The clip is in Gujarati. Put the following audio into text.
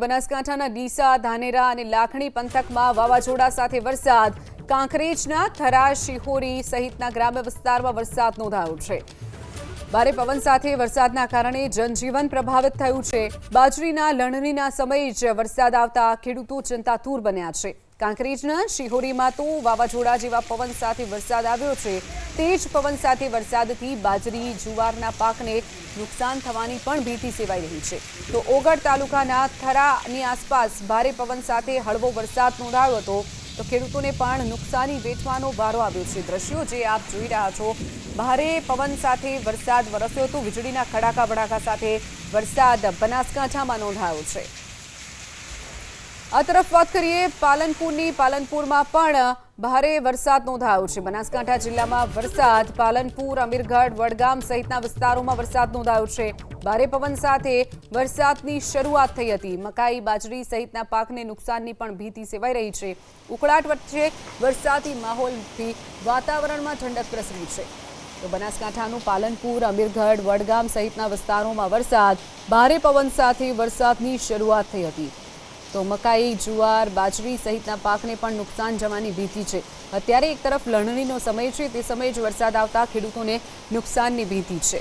બનાસકાંઠાના ડીસા, ધાનેરા અને લાખણી પંથકમાં વાવાઝોડા સાથે વરસાદ. કાંકરેજના થરા, શિહોરી સહિતના ગ્રામ્ય વિસ્તારમાં વરસાદ નોંધાયો છે. ભારે પવન સાથે વરસાદના કારણે જનજીવન પ્રભાવિત થયું છે. બાજરીના લણણીના સમયે જ વરસાદ આવતા ખેડૂતો ચિંતાતુર બન્યા છે. કાંકરેજના શિહોરીમાં તો વાવાઝોડા જેવા પવન સાથે વરસાદ આવ્યો છે. તેજ પવન સાથે વરસાદથી બાજરી, જુવારના પાકને નુકસાન થવાની પણ ભીતિ સેવાઈ રહી છે. તો ઓગળ તાલુકાના થરાની આસપાસ ભારે પવન સાથે હળવો વરસાદ નોંધાયો હતો. તો ખેડૂતોને પણ નુકસાની વેઠવાનો વારો આવ્યો છે. દ્રશ્યો જે આપ જોઈ રહ્યા છો, ભારે પવન સાથે વરસાદ વરસ્યો હતો. વીજળીના કડાકા ભડાકા સાથે વરસાદ બનાસકાંઠામાં નોંધાયો છે. આ તરફ વાત કરીએ પાલનપુરની. પાલનપુરમાં પણ ભારે વરસાદ નોંધાયો છે. બનાસકાંઠા જિલ્લામાં વરસાદ. પાલનપુર, અમીરગઢ, વડગામ સહિતના વિસ્તારોમાં વરસાદ નોંધાયો છે. ભારે પવન સાથે વરસાદની શરૂઆત થઈ હતી. મકાઈ, બાજરી સહિતના પાકને નુકસાનની પણ ભીતિ સેવાઈ રહી છે. ઉકળાટ વચ્ચે વરસાદી માહોલથી વાતાવરણમાં ઠંડક પ્રસરી છે. તો બનાસકાંઠાનું પાલનપુર, અમીરગઢ, વડગામ સહિતના વિસ્તારોમાં વરસાદ. ભારે પવન સાથે વરસાદની શરૂઆત થઈ હતી. તો મકાઈ, જુવાર, બાજરી સહિતના પાકને પણ નુકસાન જવાની ભીતિ છે. અત્યારે એક તરફ લણણીનો સમય છે, તે સમયે જ વરસાદ આવતા ખેડૂતોને નુકસાનની ભીતિ છે.